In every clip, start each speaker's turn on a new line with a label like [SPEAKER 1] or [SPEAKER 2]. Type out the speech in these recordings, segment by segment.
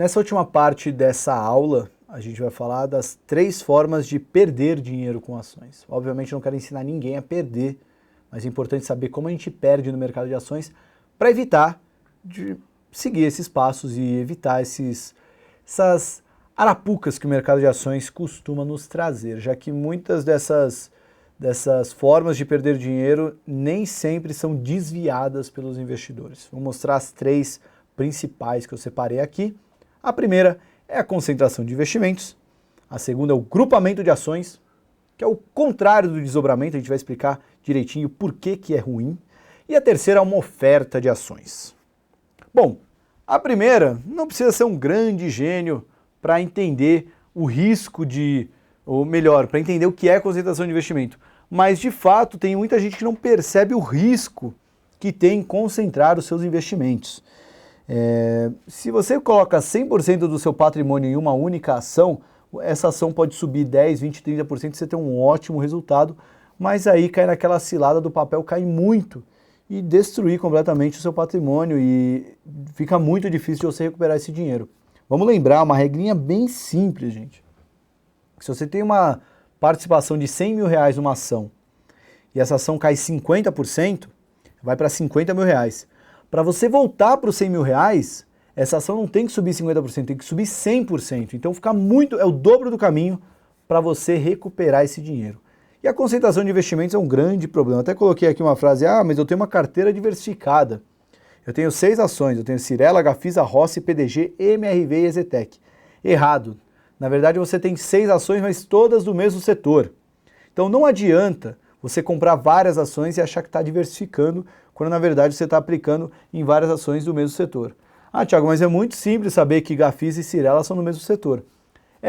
[SPEAKER 1] Nessa última parte dessa aula, a gente vai falar das 3 formas de perder dinheiro com ações. Obviamente eu não quero ensinar ninguém a perder, mas é importante saber como a gente perde no mercado de ações para evitar de seguir esses passos e evitar essas arapucas que o mercado de ações costuma nos trazer, já que muitas dessas formas de perder dinheiro nem sempre são desviadas pelos investidores. Vou mostrar as 3 principais que eu separei aqui. A primeira é a concentração de investimentos, a segunda é o grupamento de ações, que é o contrário do desdobramento, a gente vai explicar direitinho por que é ruim, e a terceira é uma oferta de ações. Bom, a primeira não precisa ser um grande gênio para entender o risco ou melhor, para entender o que é concentração de investimento, mas de fato tem muita gente que não percebe o risco que tem em concentrar os seus investimentos. Se você coloca 100% do seu patrimônio em uma única ação, essa ação pode subir 10, 20, 30% e você tem um ótimo resultado, mas aí cai naquela cilada do papel cair muito e destruir completamente o seu patrimônio e fica muito difícil de você recuperar esse dinheiro. Vamos lembrar uma regrinha bem simples, gente. Se você tem uma participação de 100 mil reais numa ação e essa ação cai 50%, vai para 50 mil reais. Para você voltar para os 100 mil reais, essa ação não tem que subir 50%, tem que subir 100%. Então é o dobro do caminho para você recuperar esse dinheiro. E a concentração de investimentos é um grande problema. Até coloquei aqui uma frase, mas eu tenho uma carteira diversificada. Eu tenho 6 ações, eu tenho Cyrela, Gafisa, Rossi, PDG, MRV e EZTEC. Errado. Na verdade você tem 6 ações, mas todas do mesmo setor. Então não adianta você comprar várias ações e achar que está diversificando, quando na verdade você está aplicando em várias ações do mesmo setor. Thiago, mas é muito simples saber que Gafisa e Cyrela são do mesmo setor.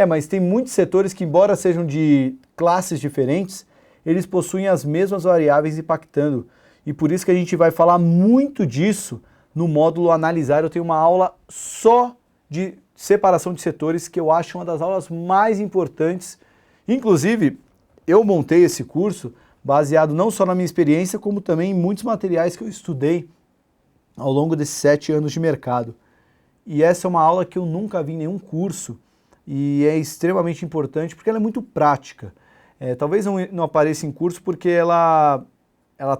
[SPEAKER 1] Mas tem muitos setores que, embora sejam de classes diferentes, eles possuem as mesmas variáveis impactando. E por isso que a gente vai falar muito disso no módulo Analisar. Eu tenho uma aula só de separação de setores, que eu acho uma das aulas mais importantes. Inclusive, eu montei esse curso baseado não só na minha experiência, como também em muitos materiais que eu estudei ao longo desses 7 anos de mercado. E essa é uma aula que eu nunca vi em nenhum curso e é extremamente importante porque ela é muito prática. Talvez não apareça em curso porque ela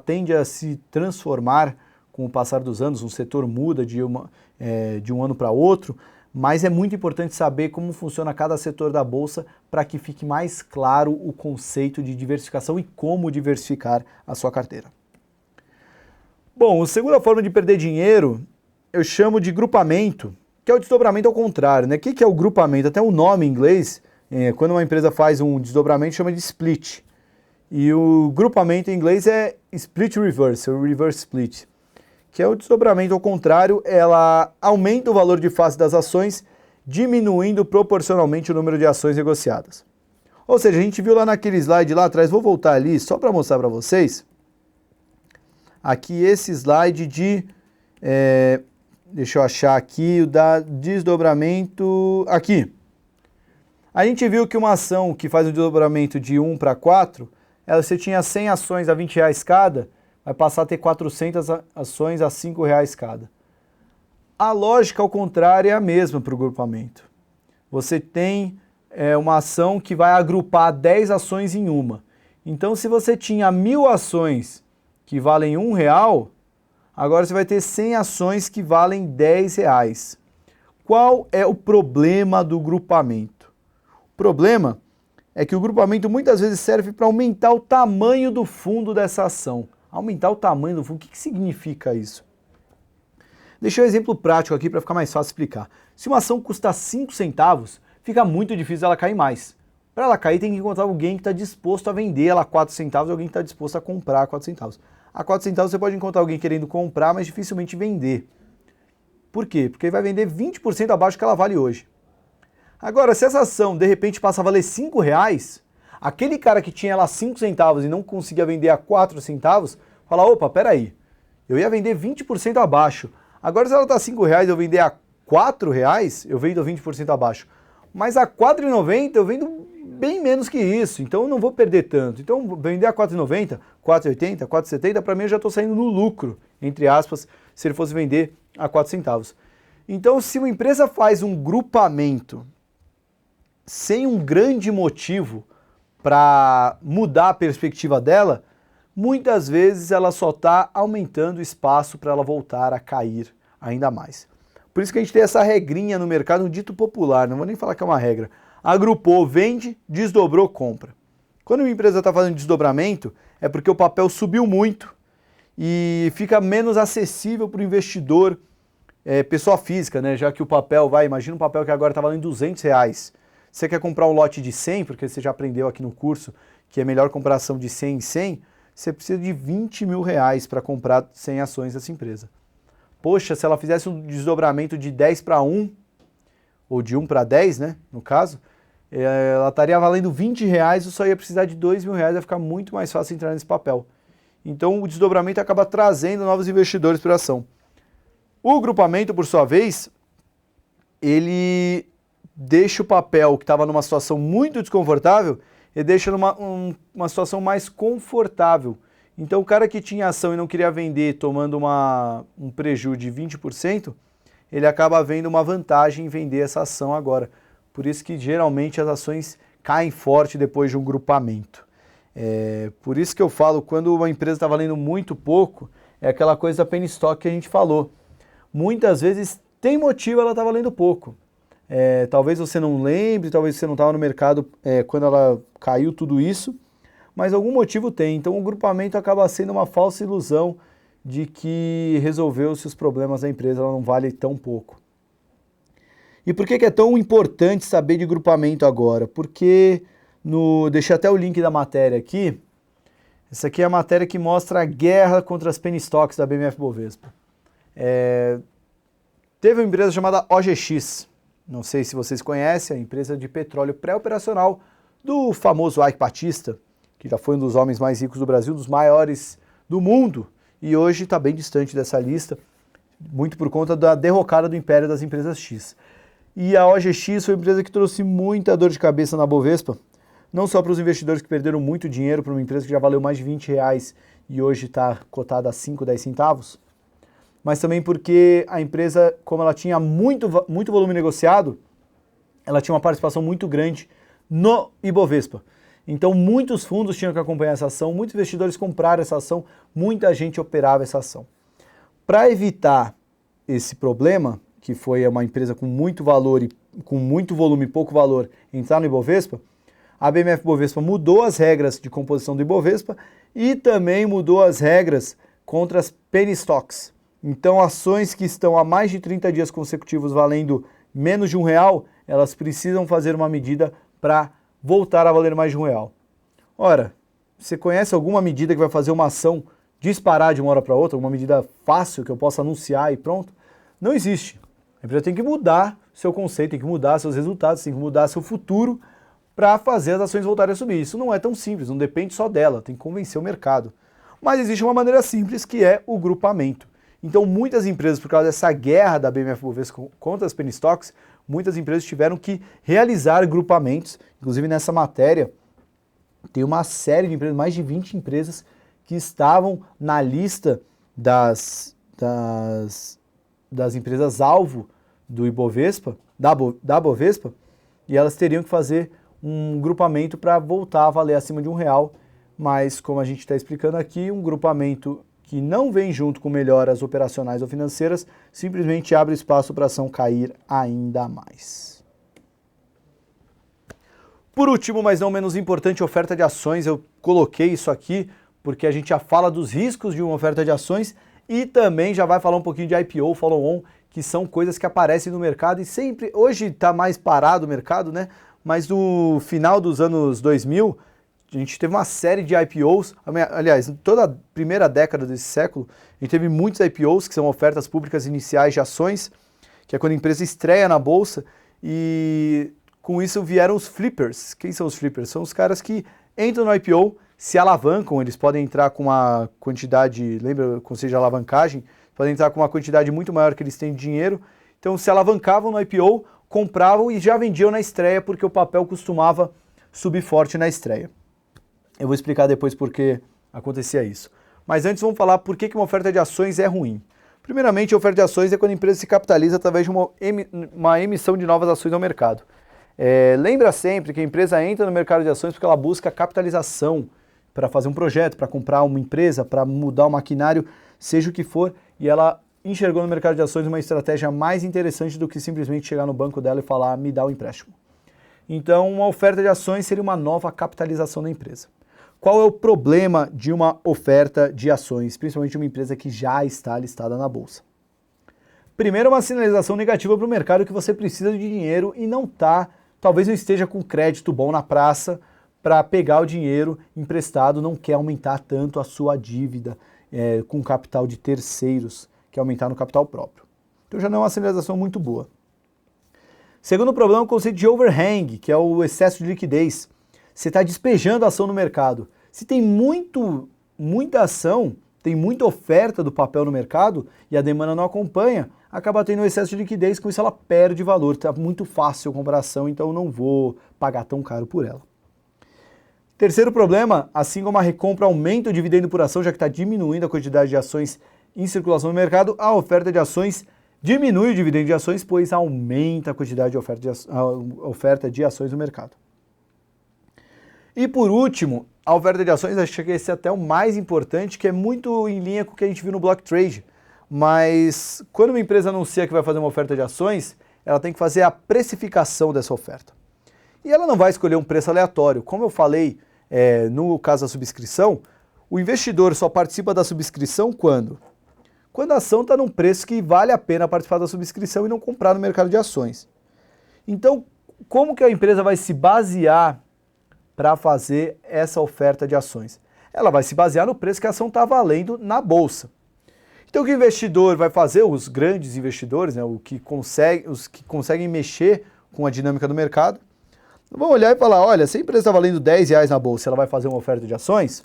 [SPEAKER 1] tende a se transformar com o passar dos anos, um setor muda de um ano para outro, mas é muito importante saber como funciona cada setor da bolsa para que fique mais claro o conceito de diversificação e como diversificar a sua carteira. Bom, a segunda forma de perder dinheiro eu chamo de grupamento, que é o desdobramento ao contrário, né? O que é o grupamento? Até o nome em inglês, quando uma empresa faz um desdobramento, chama de split. E o grupamento em inglês é split reverse, ou reverse split, que é o desdobramento ao contrário, ela aumenta o valor de face das ações, diminuindo proporcionalmente o número de ações negociadas. Ou seja, a gente viu lá naquele slide lá atrás, vou voltar ali só para mostrar para vocês, aqui esse slide deixa eu achar aqui, o da desdobramento, aqui. A gente viu que uma ação que faz um desdobramento de 1 para 4, você tinha 100 ações a R$20 cada, vai passar a ter 400 ações a R$5 cada. A lógica ao contrário é a mesma para o grupamento. Você tem uma ação que vai agrupar 10 ações em uma. Então se você tinha 1000 ações que valem R$1, agora você vai ter 100 ações que valem R$10. Qual é o problema do grupamento? O problema é que o grupamento muitas vezes serve para aumentar o tamanho do fundo dessa ação. Aumentar o tamanho do fundo, o que significa isso? Deixei um exemplo prático aqui para ficar mais fácil explicar. Se uma ação custa 5 centavos, fica muito difícil ela cair mais. Para ela cair tem que encontrar alguém que está disposto a vender ela a 4 centavos e alguém que está disposto a comprar a 4 centavos. A 4 centavos você pode encontrar alguém querendo comprar, mas dificilmente vender. Por quê? Porque ele vai vender 20% abaixo do que ela vale hoje. Agora, se essa ação de repente passa a valer R$5, aquele cara que tinha ela a 5 centavos e não conseguia vender a 4 centavos, fala, opa, peraí, eu ia vender 20% abaixo. Agora se ela está a R$5 e eu vender a R$4, eu vendo 20% abaixo. Mas a R$4,90 eu vendo bem menos que isso, então eu não vou perder tanto. Então vender a R$4,90, R$4,80, R$4,70, para mim eu já estou saindo no lucro, entre aspas, se ele fosse vender a 4 centavos. Então, se uma empresa faz um grupamento sem um grande motivo para mudar a perspectiva dela, muitas vezes ela só está aumentando o espaço para ela voltar a cair ainda mais. Por isso que a gente tem essa regrinha no mercado, um dito popular, não vou nem falar que é uma regra. Agrupou, vende, desdobrou, compra. Quando uma empresa está fazendo desdobramento, é porque o papel subiu muito e fica menos acessível para o investidor, pessoa física, né? Já que o papel imagina um papel que agora está valendo R$200. Você quer comprar um lote de 100, porque você já aprendeu aqui no curso que é melhor comparação de 100 em 100, você precisa de R$20 mil para comprar 100 ações dessa empresa. Poxa, se ela fizesse um desdobramento de 10 para 1, ou de 1 para 10, né, no caso, ela estaria valendo R$20, eu só ia precisar de R$2 mil, ia ficar muito mais fácil entrar nesse papel. Então o desdobramento acaba trazendo novos investidores para a ação. O grupamento, por sua vez, ele deixa o papel que estava numa situação muito desconfortável e deixa numa situação mais confortável. Então o cara que tinha ação e não queria vender tomando um prejuízo de 20%, ele acaba vendo uma vantagem em vender essa ação agora. Por isso que geralmente as ações caem forte depois de um grupamento. Por isso que eu falo, quando uma empresa está valendo muito pouco, é aquela coisa da penny stock que a gente falou. Muitas vezes tem motivo ela está valendo pouco. Talvez você não lembre, talvez você não estava no mercado quando ela caiu tudo isso, mas algum motivo tem. Então o grupamento acaba sendo uma falsa ilusão de que resolveu-se os problemas da empresa, ela não vale tão pouco. E por que é tão importante saber de grupamento agora? Porque, deixei até o link da matéria aqui, essa aqui é a matéria que mostra a guerra contra as penny stocks da BMF Bovespa. Teve uma empresa chamada OGX, não sei se vocês conhecem, a empresa de petróleo pré-operacional do famoso Eike Batista, que já foi um dos homens mais ricos do Brasil, dos maiores do mundo, e hoje está bem distante dessa lista, muito por conta da derrocada do império das empresas X. E a OGX foi uma empresa que trouxe muita dor de cabeça na Bovespa, não só para os investidores que perderam muito dinheiro para uma empresa que já valeu mais de R$20 e hoje está cotada a 5, 10 centavos, mas também porque a empresa, como ela tinha muito volume negociado, ela tinha uma participação muito grande no Ibovespa. Então muitos fundos tinham que acompanhar essa ação, muitos investidores compraram essa ação, muita gente operava essa ação. Para evitar esse problema, que foi uma empresa com muito valor e com muito volume e pouco valor entrar no Ibovespa, a BMF Bovespa mudou as regras de composição do Ibovespa e também mudou as regras contra as penny stocks. Então ações que estão há mais de 30 dias consecutivos valendo menos de R$1, elas precisam fazer uma medida para voltar a valer mais de R$1. Ora, você conhece alguma medida que vai fazer uma ação disparar de uma hora para outra, uma medida fácil que eu possa anunciar e pronto? Não existe. A empresa tem que mudar seu conceito, tem que mudar seus resultados, tem que mudar seu futuro para fazer as ações voltarem a subir. Isso não é tão simples, não depende só dela, tem que convencer o mercado. Mas existe uma maneira simples que é o grupamento. Então muitas empresas, por causa dessa guerra da BMF Bovespa contra as penny stocks, muitas empresas tiveram que realizar grupamentos. Inclusive nessa matéria tem uma série de empresas, mais de 20 empresas que estavam na lista das empresas-alvo do Ibovespa, da Bovespa, e elas teriam que fazer um grupamento para voltar a valer acima de R$1, mas como a gente está explicando aqui, um grupamento que não vem junto com melhoras operacionais ou financeiras, simplesmente abre espaço para a ação cair ainda mais. Por último, mas não menos importante, oferta de ações. Eu coloquei isso aqui porque a gente já fala dos riscos de uma oferta de ações e também já vai falar um pouquinho de IPO, follow-on, que são coisas que aparecem no mercado e sempre, hoje está mais parado o mercado, né? Mas no final dos anos 2000, a gente teve uma série de IPOs, aliás, em toda a primeira década desse século, a gente teve muitos IPOs, que são ofertas públicas iniciais de ações, que é quando a empresa estreia na bolsa, e com isso vieram os flippers. Quem são os flippers? São os caras que entram no IPO, se alavancam, eles podem entrar com uma quantidade, lembra o conceito de alavancagem? Podem entrar com uma quantidade muito maior que eles têm de dinheiro, então se alavancavam no IPO, compravam e já vendiam na estreia, porque o papel costumava subir forte na estreia. Eu vou explicar depois por que acontecia isso. Mas antes vamos falar por que uma oferta de ações é ruim. Primeiramente, a oferta de ações é quando a empresa se capitaliza através de uma emissão de novas ações ao mercado. Lembra sempre que a empresa entra no mercado de ações porque ela busca capitalização para fazer um projeto, para comprar uma empresa, para mudar o maquinário, seja o que for, e ela enxergou no mercado de ações uma estratégia mais interessante do que simplesmente chegar no banco dela e falar, me dá o empréstimo. Então, uma oferta de ações seria uma nova capitalização da empresa. Qual é o problema de uma oferta de ações, principalmente de uma empresa que já está listada na bolsa? Primeiro, uma sinalização negativa para o mercado que você precisa de dinheiro e talvez não esteja com crédito bom na praça para pegar o dinheiro emprestado, não quer aumentar tanto a sua dívida com capital de terceiros, quer aumentar no capital próprio. Então já não é uma sinalização muito boa. Segundo problema é o conceito de overhang, que é o excesso de liquidez. Você está despejando a ação no mercado. Se tem muita ação, tem muita oferta do papel no mercado e a demanda não acompanha, acaba tendo um excesso de liquidez, com isso ela perde valor. Está muito fácil a comparação, então eu não vou pagar tão caro por ela. Terceiro problema, assim como a recompra aumenta o dividendo por ação, já que está diminuindo a quantidade de ações em circulação no mercado, a oferta de ações diminui o dividendo de ações, pois aumenta a quantidade de oferta de ações no mercado. E por último, a oferta de ações, acho que esse é até o mais importante, que é muito em linha com o que a gente viu no block trade. Mas quando uma empresa anuncia que vai fazer uma oferta de ações, ela tem que fazer a precificação dessa oferta. E ela não vai escolher um preço aleatório. Como eu falei no caso da subscrição, o investidor só participa da subscrição quando a ação está num preço que vale a pena participar da subscrição e não comprar no mercado de ações. Então, como que a empresa vai se basear para fazer essa oferta de ações? Ela vai se basear no preço que a ação está valendo na bolsa. Então o que o investidor vai fazer, os grandes investidores, né, os que conseguem mexer com a dinâmica do mercado, vão olhar e falar, olha, se a empresa está valendo R$10 na bolsa, ela vai fazer uma oferta de ações?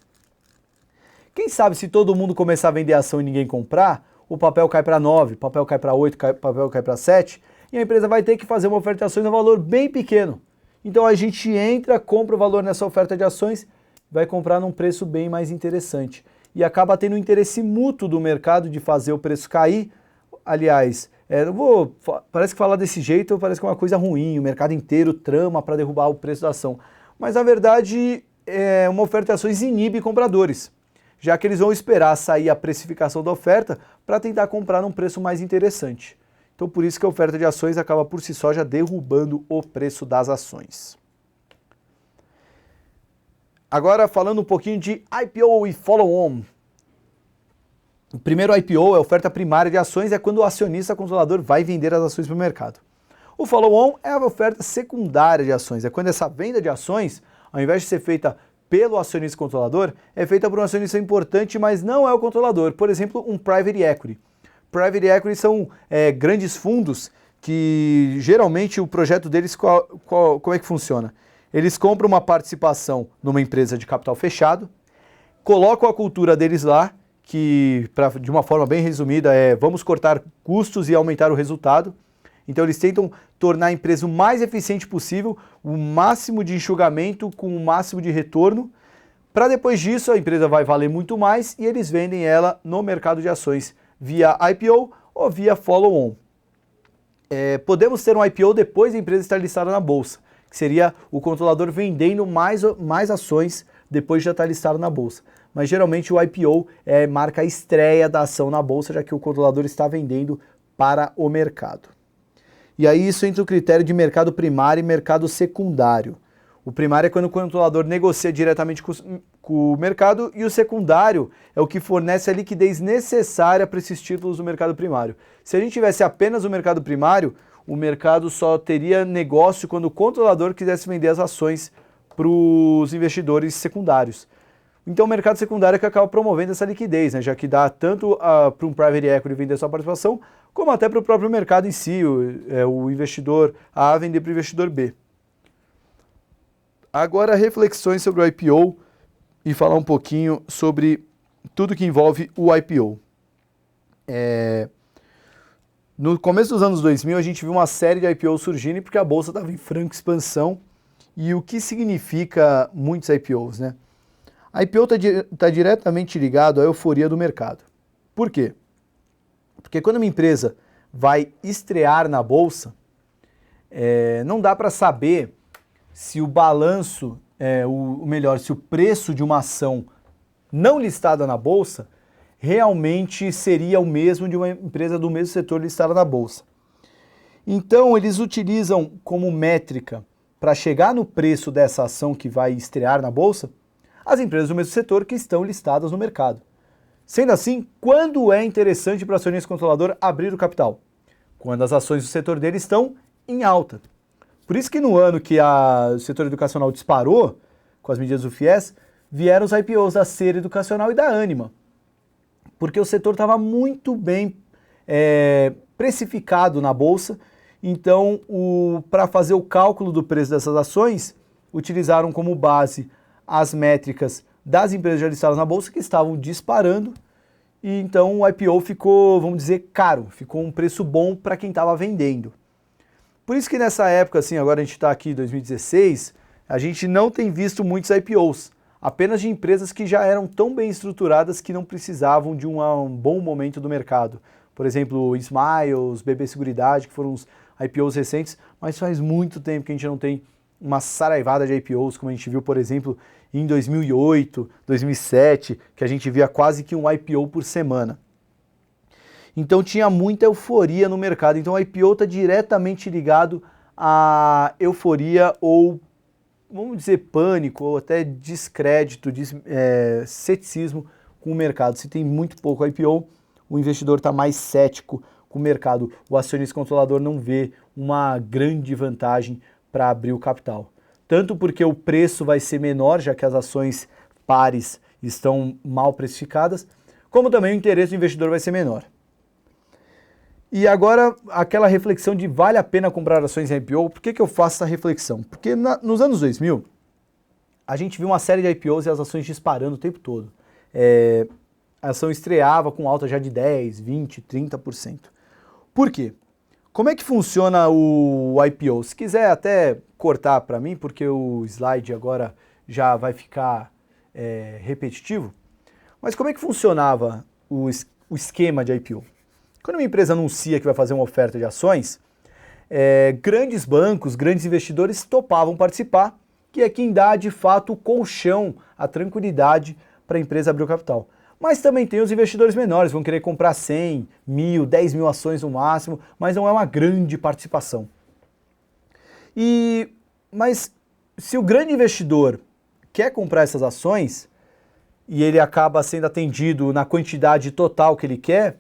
[SPEAKER 1] Quem sabe se todo mundo começar a vender ação e ninguém comprar, o papel cai para 9, o papel cai para 8, o papel cai para 7, e a empresa vai ter que fazer uma oferta de ações a um valor bem pequeno. Então a gente entra, compra o valor nessa oferta de ações, vai comprar num preço bem mais interessante. E acaba tendo um interesse mútuo do mercado de fazer o preço cair. Aliás, parece que falar desse jeito parece que é uma coisa ruim, o mercado inteiro trama para derrubar o preço da ação. Mas na verdade, uma oferta de ações inibe compradores, já que eles vão esperar sair a precificação da oferta para tentar comprar num preço mais interessante. Então por isso que a oferta de ações acaba por si só já derrubando o preço das ações. Agora falando um pouquinho de IPO e follow-on. O primeiro IPO, a oferta primária de ações, é quando o acionista controlador vai vender as ações para o mercado. O follow-on é a oferta secundária de ações, é quando essa venda de ações, ao invés de ser feita pelo acionista controlador, é feita por um acionista importante, mas não é o controlador. Por exemplo, um private equity. Private equity são grandes fundos que geralmente o projeto deles, como é que funciona? Eles compram uma participação numa empresa de capital fechado, colocam a cultura deles lá, que de uma forma bem resumida vamos cortar custos e aumentar o resultado. Então eles tentam tornar a empresa o mais eficiente possível, o máximo de enxugamento com o máximo de retorno, para depois disso a empresa vai valer muito mais e eles vendem ela no mercado de ações via IPO ou via follow-on. Podemos ter um IPO depois da empresa estar listada na bolsa, que seria o controlador vendendo mais ações depois de já estar listado na bolsa. Mas geralmente o IPO marca a estreia da ação na bolsa, já que o controlador está vendendo para o mercado. E aí isso entra o critério de mercado primário e mercado secundário. O primário é quando o controlador negocia diretamente com o mercado e o secundário é o que fornece a liquidez necessária para esses títulos do mercado primário. Se a gente tivesse apenas o mercado primário, o mercado só teria negócio quando o controlador quisesse vender as ações para os investidores secundários. Então o mercado secundário é que acaba promovendo essa liquidez, né? Já que dá tanto para um private equity vender sua participação, como até para o próprio mercado em si, o investidor A vender para o investidor B. Agora reflexões sobre o IPO e falar um pouquinho sobre tudo que envolve o IPO. No começo dos anos 2000 a gente viu uma série de IPOs surgindo porque a bolsa estava em franca expansão. E o que significa muitos IPOs, né? A IPO está diretamente ligado à euforia do mercado. Por quê? Porque quando uma empresa vai estrear na bolsa, não dá para saber se o balanço, se o preço de uma ação não listada na bolsa realmente seria o mesmo de uma empresa do mesmo setor listada na bolsa. Então, eles utilizam como métrica para chegar no preço dessa ação que vai estrear na bolsa as empresas do mesmo setor que estão listadas no mercado. Sendo assim, quando é interessante para o acionista controlador abrir o capital? Quando as ações do setor dele estão em alta. Por isso que no ano que o setor educacional disparou, com as medidas do FIES, vieram os IPOs da Ser Educacional e da Ânima. Porque o setor estava muito bem precificado na bolsa, então para fazer o cálculo do preço dessas ações, utilizaram como base as métricas das empresas já listadas na bolsa que estavam disparando, e então o IPO ficou, vamos dizer, caro, ficou um preço bom para quem estava vendendo. Por isso que nessa época, assim, agora a gente está aqui em 2016, a gente não tem visto muitos IPOs, apenas de empresas que já eram tão bem estruturadas que não precisavam de um bom momento do mercado. Por exemplo, Smiles, BB Seguridade, que foram os IPOs recentes, mas faz muito tempo que a gente não tem uma saraivada de IPOs, como a gente viu, por exemplo, em 2008, 2007, que a gente via quase que um IPO por semana. Então tinha muita euforia no mercado. Então o IPO está diretamente ligado à euforia ou, vamos dizer, pânico ou até descrédito, ceticismo com o mercado. Se tem muito pouco IPO, o investidor está mais cético com o mercado. O acionista controlador não vê uma grande vantagem para abrir o capital. Tanto porque o preço vai ser menor, já que as ações pares estão mal precificadas, como também o interesse do investidor vai ser menor. E agora, aquela reflexão de vale a pena comprar ações em IPO, por que eu faço essa reflexão? Porque nos anos 2000, a gente viu uma série de IPOs e as ações disparando o tempo todo. A ação estreava com alta já de 10%, 20%, 30%. Por quê? Como é que funciona o IPO? Se quiser até cortar para mim, porque o slide agora já vai ficar repetitivo, mas como é que funcionava o esquema de IPO? Quando uma empresa anuncia que vai fazer uma oferta de ações, grandes bancos, grandes investidores topavam participar, que é quem dá de fato o colchão, a tranquilidade para a empresa abrir o capital. Mas também tem os investidores menores, vão querer comprar 100, 1.000, 10.000 ações no máximo, mas não é uma grande participação. Mas se o grande investidor quer comprar essas ações e ele acaba sendo atendido na quantidade total que ele quer,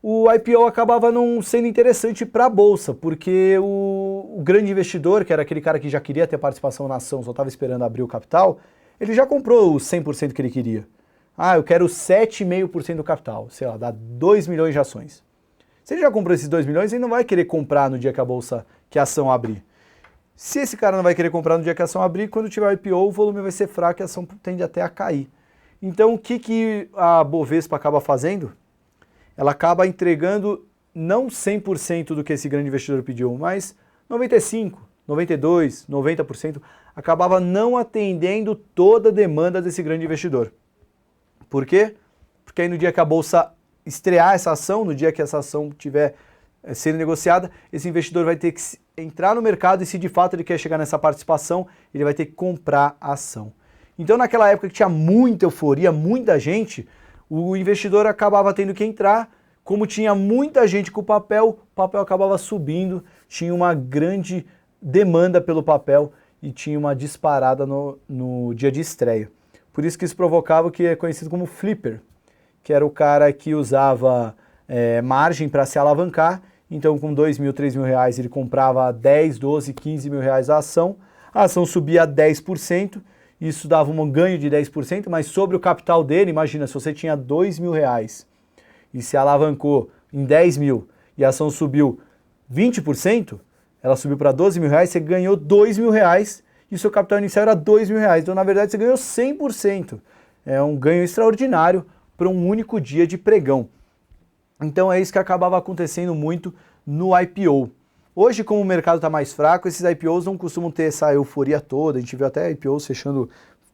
[SPEAKER 1] o IPO acabava não sendo interessante para a bolsa, porque o grande investidor, que era aquele cara que já queria ter participação na ação, só estava esperando abrir o capital, ele já comprou os 100% que ele queria. Eu quero 7,5% do capital, sei lá, dá 2 milhões de ações. Se ele já comprou esses 2 milhões, ele não vai querer comprar no dia que a ação abrir. Se esse cara não vai querer comprar no dia que a ação abrir, quando tiver o IPO, o volume vai ser fraco e a ação tende até a cair. Então, o que a Bovespa acaba fazendo? Ela acaba entregando não 100% do que esse grande investidor pediu, mas 95%, 92%, 90%, acabava não atendendo toda a demanda desse grande investidor. Por quê? Porque aí no dia que a bolsa estrear essa ação, no dia que essa ação estiver sendo negociada, esse investidor vai ter que entrar no mercado e se de fato ele quer chegar nessa participação, ele vai ter que comprar a ação. Então naquela época que tinha muita euforia, muita gente, o investidor acabava tendo que entrar, como tinha muita gente com o papel acabava subindo, tinha uma grande demanda pelo papel e tinha uma disparada no dia de estreia. Por isso que isso provocava o que é conhecido como flipper, que era o cara que usava margem para se alavancar. Então com 2 mil, 3 mil reais ele comprava 10, 12, 15 mil reais a ação subia 10%, isso dava um ganho de 10%, mas sobre o capital dele, imagina, se você tinha 2 mil reais e se alavancou em 10 mil e a ação subiu 20%, ela subiu para 12 mil reais, você ganhou 2 mil reais e o seu capital inicial era 2 mil reais. Então, na verdade, você ganhou 100%. É um ganho extraordinário para um único dia de pregão. Então, é isso que acabava acontecendo muito no IPO. Hoje, como o mercado está mais fraco, esses IPOs não costumam ter essa euforia toda. A gente viu até IPOs fechando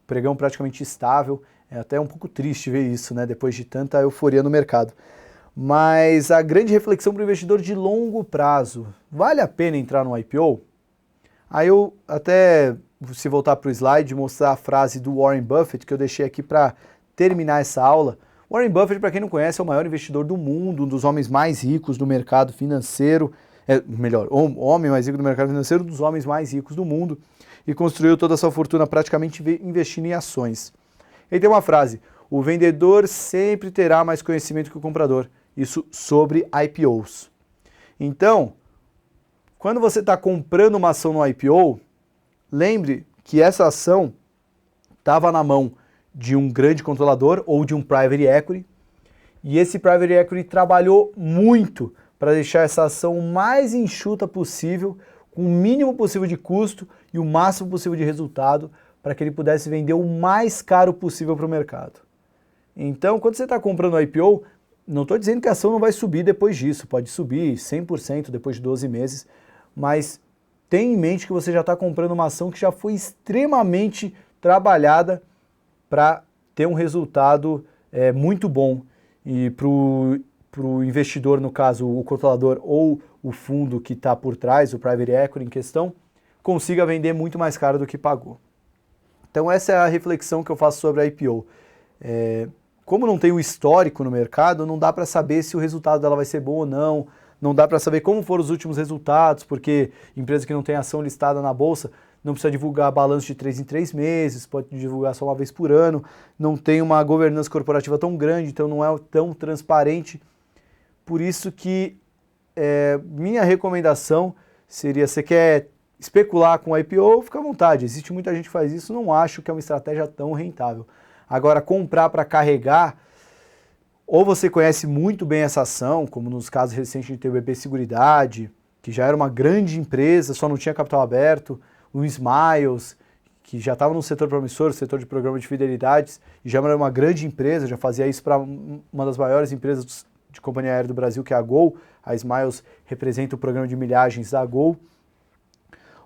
[SPEAKER 1] pregão praticamente estável. É até um pouco triste ver isso, né? Depois de tanta euforia no mercado. Mas a grande reflexão para o investidor de longo prazo, vale a pena entrar no IPO? Aí eu até, se voltar para o slide, mostrar a frase do Warren Buffett, que eu deixei aqui para terminar essa aula. Warren Buffett, para quem não conhece, é o maior investidor do mundo, um dos homens mais ricos do mercado financeiro, homem mais rico do mercado financeiro, um dos homens mais ricos do mundo, e construiu toda a sua fortuna praticamente investindo em ações. Ele tem uma frase: o vendedor sempre terá mais conhecimento que o comprador. Isso sobre IPOs. Então, quando você está comprando uma ação no IPO, lembre que essa ação estava na mão de um grande controlador ou de um private equity, e esse private equity trabalhou muito para deixar essa ação o mais enxuta possível, com o mínimo possível de custo e o máximo possível de resultado, para que ele pudesse vender o mais caro possível para o mercado. Então, quando você está comprando o IPO, não estou dizendo que a ação não vai subir depois disso, pode subir 100% depois de 12 meses, mas tenha em mente que você já está comprando uma ação que já foi extremamente trabalhada para ter um resultado muito bom. E para o investidor, no caso o controlador ou o fundo que está por trás, o private equity em questão, consiga vender muito mais caro do que pagou. Então essa é a reflexão que eu faço sobre a IPO. Como não tem o histórico no mercado, não dá para saber se o resultado dela vai ser bom ou não, não dá para saber como foram os últimos resultados, porque empresa que não tem ação listada na bolsa não precisa divulgar balanço de 3 em 3 meses, pode divulgar só uma vez por ano, não tem uma governança corporativa tão grande, então não é tão transparente. Por isso que minha recomendação seria, você quer especular com IPO, fica à vontade, existe muita gente que faz isso, não acho que é uma estratégia tão rentável. Agora, comprar para carregar, ou você conhece muito bem essa ação, como nos casos recentes de TBB Seguridade, que já era uma grande empresa, só não tinha capital aberto, o Smiles, que já estava no setor promissor, setor de programa de fidelidades, e já era uma grande empresa, já fazia isso para uma das maiores empresas de companhia aérea do Brasil, que é a Gol. A Smiles representa o programa de milhagens da Gol.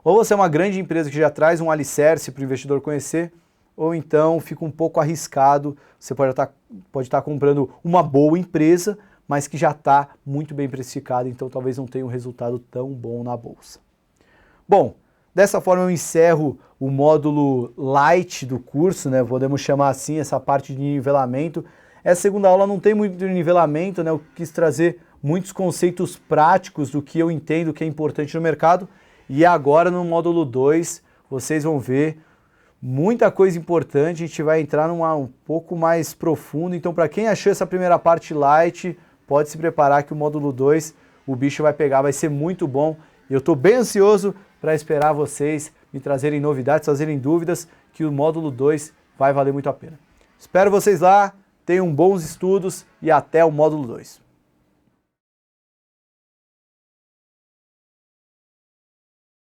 [SPEAKER 1] Ou você é uma grande empresa que já traz um alicerce para o investidor conhecer, ou então fica um pouco arriscado, você pode estar comprando uma boa empresa, mas que já está muito bem precificada, então talvez não tenha um resultado tão bom na bolsa. Bom, dessa forma eu encerro o módulo light do curso, né? Podemos chamar assim essa parte de nivelamento. Essa segunda aula não tem muito nivelamento, né? Eu quis trazer muitos conceitos práticos do que eu entendo que é importante no mercado, e agora no módulo 2 vocês vão ver muita coisa importante, a gente vai entrar um pouco mais profundo. Então, para quem achou essa primeira parte light, pode se preparar que o módulo 2, o bicho vai pegar, vai ser muito bom. E eu estou bem ansioso para esperar vocês me trazerem novidades, trazerem dúvidas, que o módulo 2 vai valer muito a pena. Espero vocês lá, tenham bons estudos e até o módulo 2.